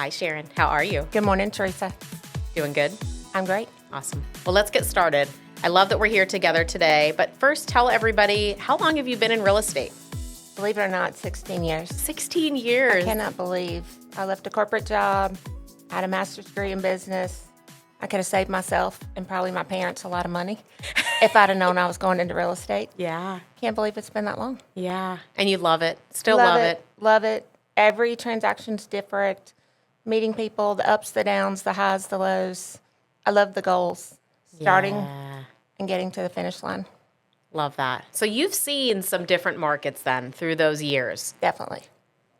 Hi, Sharon. How are you? Good morning, Theresa. Doing good? I'm great. Awesome. Well, let's get started. I love that we're here together today, but first tell everybody, how long have you been in real estate? Believe it or not, 16 years. 16 years. I cannot believe. I left a corporate job, had a master's degree in business. I could have saved myself and probably my parents a lot of money if I'd have known I was going into real estate. Yeah. Can't believe it's been that long. Yeah. And you love it. Still love it. Love it. Every transaction's different. Meeting people, the ups, the downs, the highs, the lows. I love the goals. Starting and getting to the finish line. Love that. So you've seen some different markets then through those years. Definitely.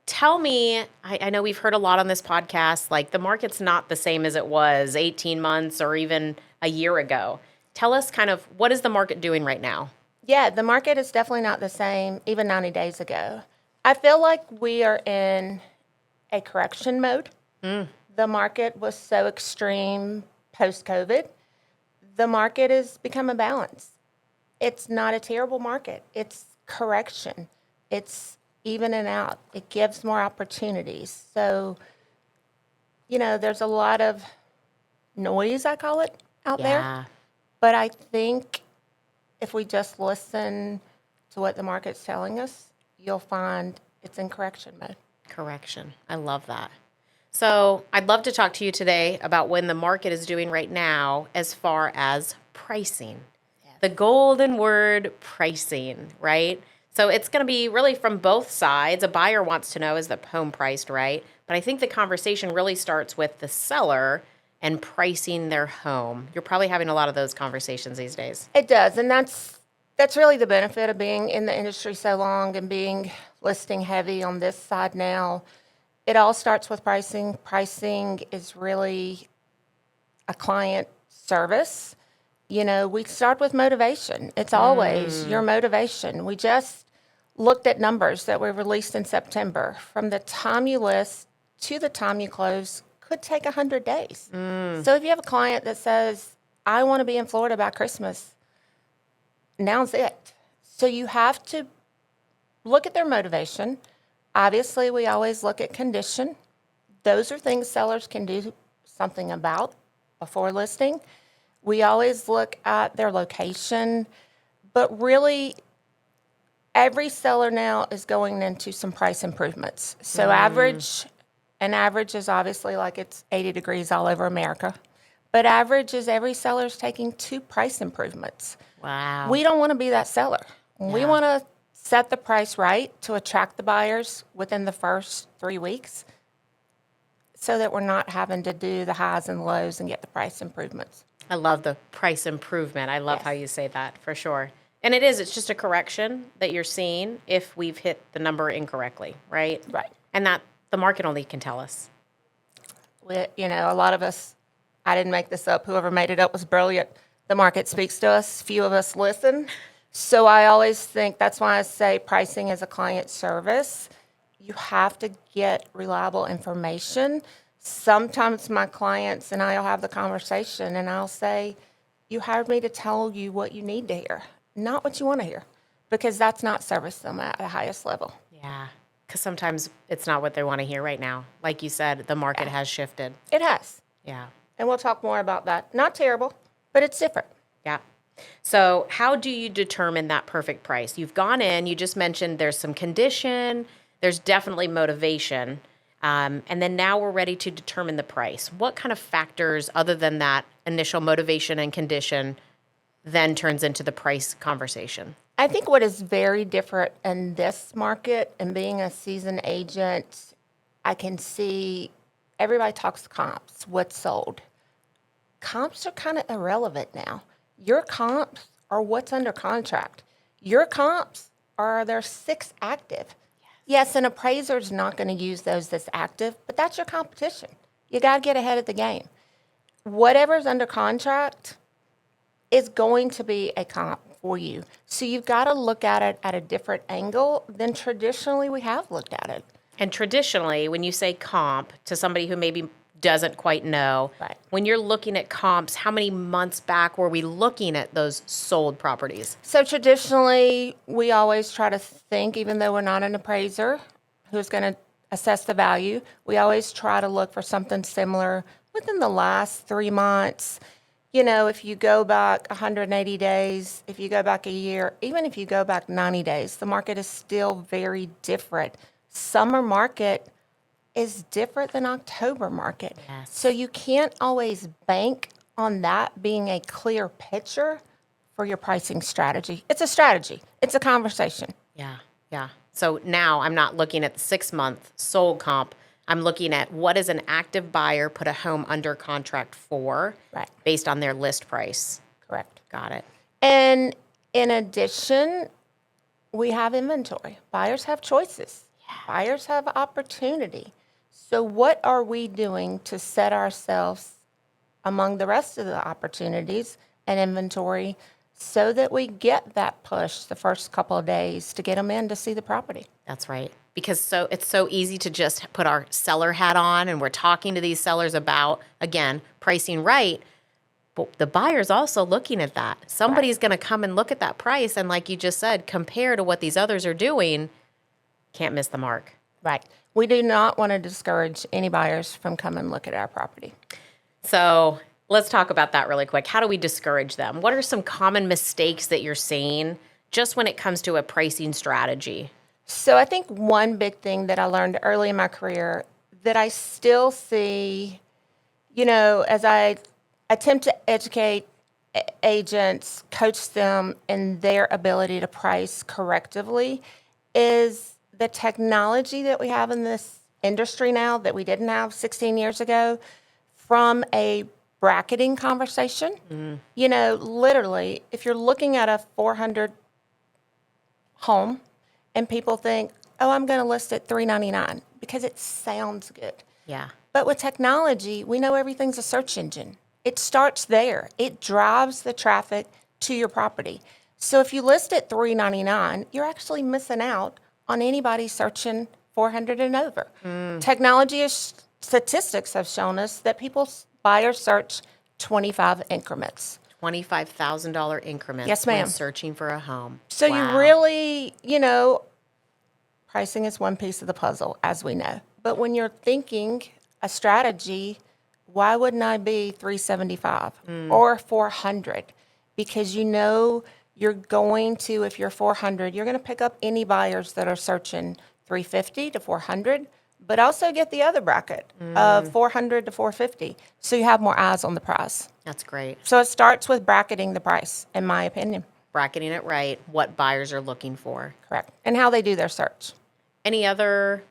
Tell me, I know we've heard a lot on this podcast, like the market's not the same as it was 18 months or even a year ago. Tell us kind of what is the market doing right now? Yeah, the market is definitely not the same even 90 days ago. I feel like we are in a correction mode. The market was so extreme post-COVID. The market has become a balance. It's not a terrible market. It's correction. It's even and out. It gives more opportunities. So, there's a lot of noise, I call it, out there. But I think if we just listen to what the market's telling us, you'll find it's in correction mode. Correction. I love that. So I'd love to talk to you today about when the market is doing right now as far as pricing. Yes. The golden word, pricing, right? So it's going to be really from both sides. A buyer wants to know, is the home priced right? But I think the conversation really starts with the seller and pricing their home. You're probably having a lot of those conversations these days. It does, and that's really the benefit of being in the industry so long and being listing heavy on this side now. It all starts with pricing. Pricing is really a client service. We start with motivation. It's always your motivation. We just looked at numbers that were released in September. From the time you list to the time you close could take 100 days. So if you have a client that says, I want to be in Florida by Christmas, now's it. So you have to look at their motivation. Obviously, we always look at condition. Those are things sellers can do something about before listing. We always look at their location, but really every seller now is going into some price improvements. So average is obviously like it's 80 degrees all over America, but average is every seller's taking 2 price improvements. Wow. We don't want to be that seller. We want to set the price right to attract the buyers within the first 3 weeks so that we're not having to do the highs and lows and get the price improvements. I love the price improvement. I love how you say that, for sure. And it's just a correction that you're seeing if we've hit the number incorrectly, right? Right. And that the market only can tell us. A lot of us, I didn't make this up, whoever made it up was brilliant. The market speaks to us, few of us listen. So I always think that's why I say pricing is a client service. You have to get reliable information. Sometimes my clients and I will have the conversation and I'll say, you hired me to tell you what you need to hear, not what you want to hear, because that's not service them at the highest level. Yeah, because sometimes it's not what they want to hear right now. Like you said, the market has shifted. It has. Yeah. And we'll talk more about that. Not terrible, but it's different. Yeah. So how do you determine that perfect price? You've gone in, you just mentioned there's some condition, there's definitely motivation, and then now we're ready to determine the price. What kind of factors other than that initial motivation and condition then turns into the price conversation? I think what is very different in this market and being a seasoned agent, I can see everybody talks comps, what's sold. Comps are kind of irrelevant now. Your comps are what's under contract. Your comps are their 6 active. Yes, an appraiser's not going to use those that's active, but that's your competition. You got to get ahead of the game. Whatever's under contract is going to be a comp for you. So you've got to look at it at a different angle than traditionally we have looked at it. And traditionally, when you say comp to somebody who maybe doesn't quite know, right, when you're looking at comps, how many months back were we looking at those sold properties? So traditionally, we always try to think, even though we're not an appraiser who's going to assess the value. We always try to look for something similar within the last 3 months. You know, if you go back 180 days, if you go back a year, even if you go back 90 days, the market is still very different. Summer market is different than October market. Yes. So you can't always bank on that being a clear picture for your pricing strategy. It's a strategy. It's a conversation. Yeah, yeah. So now I'm not looking at the 6-month sold comp. I'm looking at what does an active buyer put a home under contract for Right. based on their list price. Correct. Got it. And in addition, we have inventory. Buyers have choices. Buyers have opportunity. So what are we doing to set ourselves among the rest of the opportunities and inventory so that we get that push the first couple of days to get them in to see the property? That's right. Because it's so easy to just put our seller hat on and we're talking to these sellers about, again, pricing right. But the buyer's also looking at that. Somebody's going to come and look at that price and, like you just said, compare to what these others are doing. Can't miss the mark. Right. We do not want to discourage any buyers from coming and look at our property. So let's talk about that really quick. How do we discourage them? What are some common mistakes that you're seeing just when it comes to a pricing strategy? So I think one big thing that I learned early in my career that I still see, you know, as I attempt to educate agents, coach them in their ability to price correctly, is the technology that we have in this industry now that we didn't have 16 years ago. From a bracketing conversation, you know, literally, if you're looking at a 400 home and people think, oh, I'm going to list it $399 because it sounds good. Yeah. But with technology, we know everything's a search engine. It starts there. It drives the traffic to your property. So if you list it $399, you're actually missing out on anybody searching 400 and over. Technology statistics have shown us that buyers search 25 increments. $25,000 increments. Yes, ma'am. When searching for a home. So Wow. you really, you know, pricing is one piece of the puzzle, as we know. But when you're thinking a strategy, why wouldn't I be 375 or 400? Because you know you're going to, if you're 400, you're going to pick up any buyers that are searching 350 to 400, but also get the other bracket of 400 to 450. So you have more eyes on the prize. That's great. So it starts with bracketing the price, in my opinion. Bracketing it right, what buyers are looking for. Correct. And how they do their search. Any other,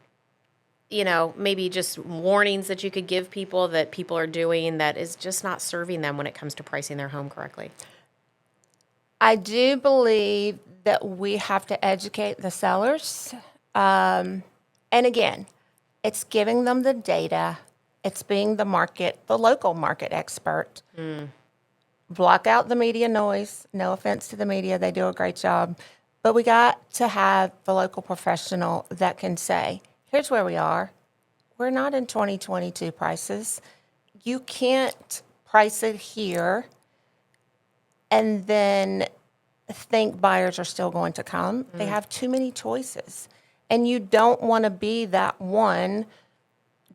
you know, maybe just warnings that you could give people that people are doing that is just not serving them when it comes to pricing their home correctly? I do believe that we have to educate the sellers. And again, it's giving them the data. It's being the local market expert. Block out the media noise. No offense to the media, they do a great job. But we got to have the local professional that can say, here's where we are. We're not in 2022 prices. You can't price it here and then think buyers are still going to come. They have too many choices. And you don't want to be that one.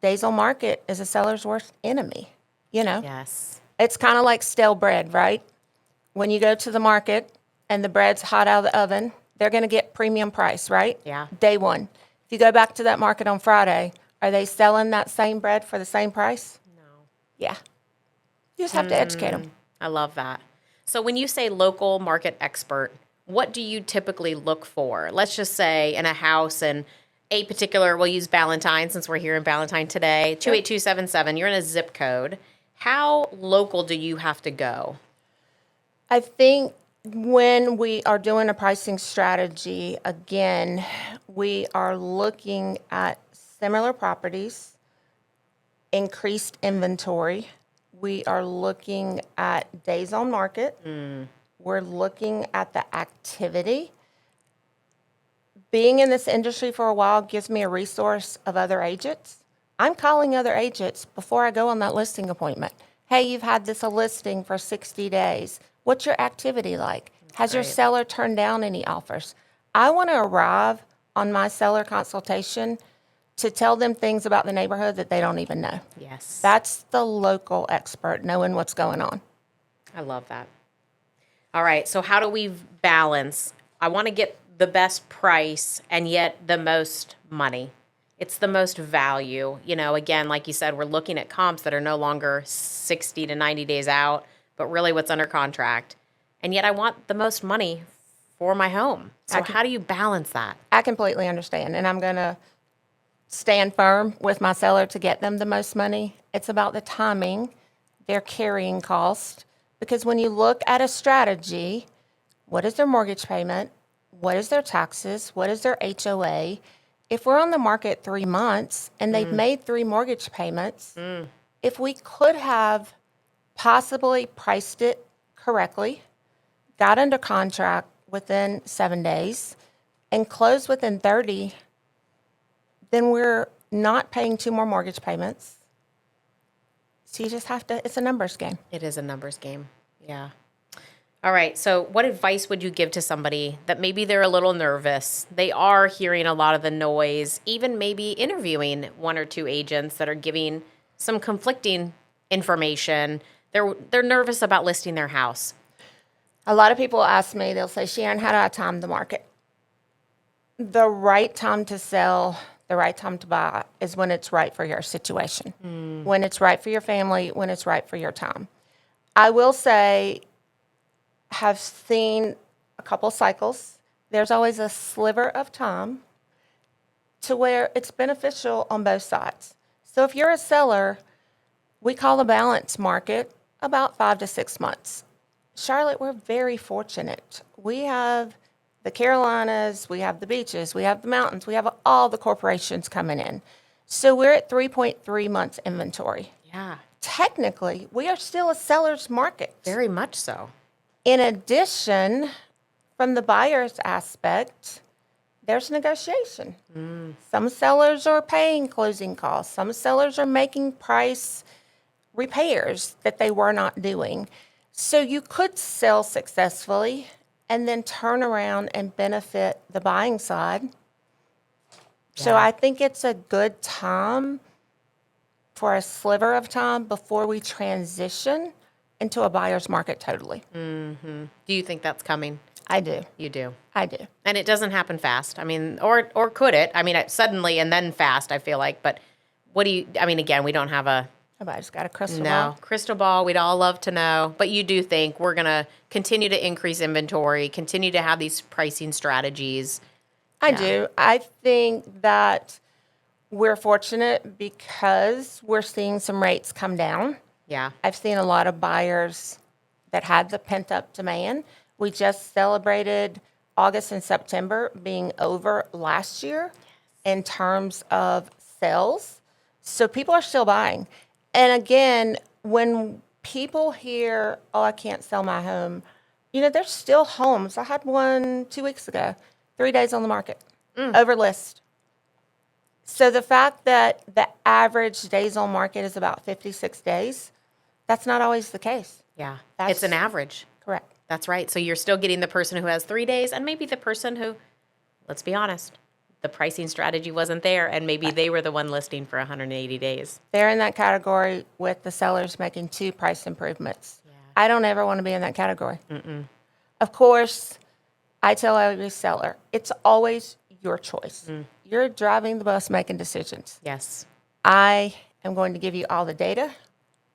Days on market is a seller's worst enemy, you know? Yes. It's kind of like stale bread, right? When you go to the market and the bread's hot out of the oven, they're going to get premium price, right? Yeah. Day one. If you go back to that market on Friday, are they selling that same bread for the same price? No. Yeah. You just have to educate them. I love that. So when you say local market expert, what do you typically look for? Let's just say in a house and a particular, we'll use Ballantyne since we're here in Ballantyne today, 28277, you're in a zip code. How local do you have to go? I think when we are doing a pricing strategy, again, we are looking at similar properties, increased inventory. We are looking at days on market. We're looking at the activity. Being in this industry for a while gives me a resource of other agents. I'm calling other agents before I go on that listing appointment. Hey, you've had this a listing for 60 days. What's your activity like? Has your seller turned down any offers? I want to arrive on my seller consultation to tell them things about the neighborhood that they don't even know. Yes. That's the local expert knowing what's going on. I love that. All right. So how do we balance? I want to get the best price and yet the most money. It's the most value. You know, again, like you said, we're looking at comps that are no longer 60 to 90 days out, but really what's under contract. And yet I want the most money for my home. So how do you balance that? I completely understand. And I'm going to stand firm with my seller to get them the most money. It's about the timing, their carrying cost. Because when you look at a strategy, what is their mortgage payment? What is their taxes? What is their HOA? If we're on the market 3 months and they've made 3 mortgage payments, if we could have possibly priced it correctly, got under contract within 7 days, and closed within 30, then we're not paying 2 more mortgage payments. So you just have to, it's a numbers game. It is a numbers game. Yeah. All right. So what advice would you give to somebody that maybe they're a little nervous? They are hearing a lot of the noise, even maybe interviewing 1 or 2 agents that are giving some conflicting information. They're nervous about listing their house. A lot of people ask me, they'll say, Sharon, how do I time the market? The right time to sell, the right time to buy is when it's right for your situation, when it's right for your family, when it's right for your time. I will say, have seen a couple cycles. There's always a sliver of time to where it's beneficial on both sides. So if you're a seller, we call the balance market about 5 to 6 months. Charlotte, we're very fortunate. We have the Carolinas, we have the beaches, we have the mountains, we have all the corporations coming in. So we're at 3.3 months inventory. Yeah. Technically, we are still a seller's market. Very much so. In addition, from the buyer's aspect, there's negotiation. Some sellers are paying closing costs. Some sellers are making price repairs that they were not doing. So you could sell successfully and then turn around and benefit the buying side. So Yeah. I think it's a good time for a sliver of time before we transition into a buyer's market totally. Do you think that's coming? I do. You do. I do. And it doesn't happen fast. I mean, or could it? I mean, suddenly and then fast, I feel like. But what do you, I mean, again, we don't have a, Nobody's got a crystal no, ball. crystal ball. We'd all love to know. But you do think we're going to continue to increase inventory, continue to have these pricing strategies. I do. I think that we're fortunate because we're seeing some rates come down. Yeah. I've seen a lot of buyers that had the pent-up demand. We just celebrated August and September being over last year in terms of sales. So people are still buying. And again, when people hear, oh, I can't sell my home, you know, there's still homes. I had one 2 weeks ago, 3 days on the market, over list. So the fact that the average days on market is about 56 days, that's not always the case. Yeah. That's- It's an average. Correct. That's right. So you're still getting the person who has 3 days and maybe the person who, let's be honest, the pricing strategy wasn't there and maybe they were the one listing for 180 days. They're in that category with the sellers making 2 price improvements. Yeah. I don't ever want to be in that category. Of course, I tell every seller, it's always your choice. You're driving the bus making decisions. Yes. I am going to give you all the data,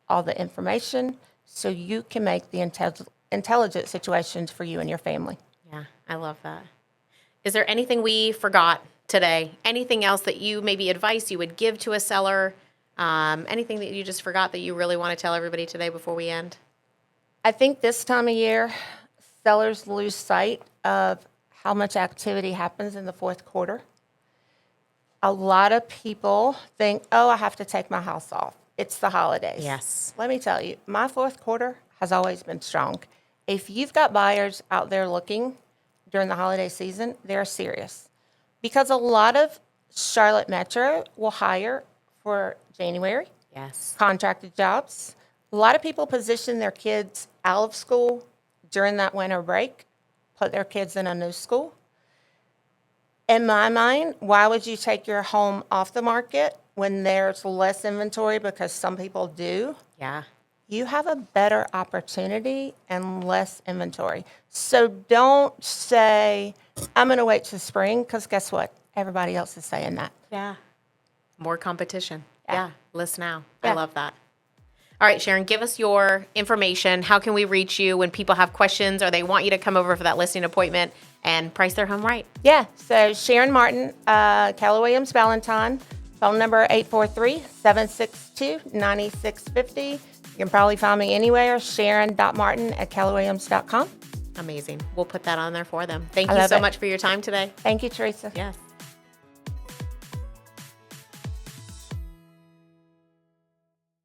all the information, so you can make the intelligent situations for you and your family. Yeah, I love that. Is there anything we forgot today? Anything else that you, maybe advice you would give to a seller? Anything that you just forgot that you really want to tell everybody today before we end? I think this time of year, sellers lose sight of how much activity happens in the fourth quarter. A lot of people think, oh, I have to take my house off. It's the holidays. Yes. Let me tell you, my fourth quarter has always been strong. If you've got buyers out there looking during the holiday season, they're serious. Because a lot of Charlotte Metro will hire for January, Yes. contracted jobs. A lot of people position their kids out of school during that winter break, put their kids in a new school. In my mind, why would you take your home off the market when there's less inventory? Because some people do. Yeah. You have a better opportunity and less inventory. So don't say, I'm going to wait till spring, because guess what? Everybody else is saying that. Yeah. More competition. Yeah. Yeah. List now. I Yeah. love that. All right, Sharon, give us your information. How can we reach you when people have questions or they want you to come over for that listing appointment and price their home right? Yeah, so Sharon Martin, Keller Williams Ballantyne, phone number 843-762-9650. You can probably find me anywhere, sharon.martin@kellerwilliams.com. Amazing. We'll put that on there for them. Thank I you love so it. much for your time today. Thank you, Theresa. Yes.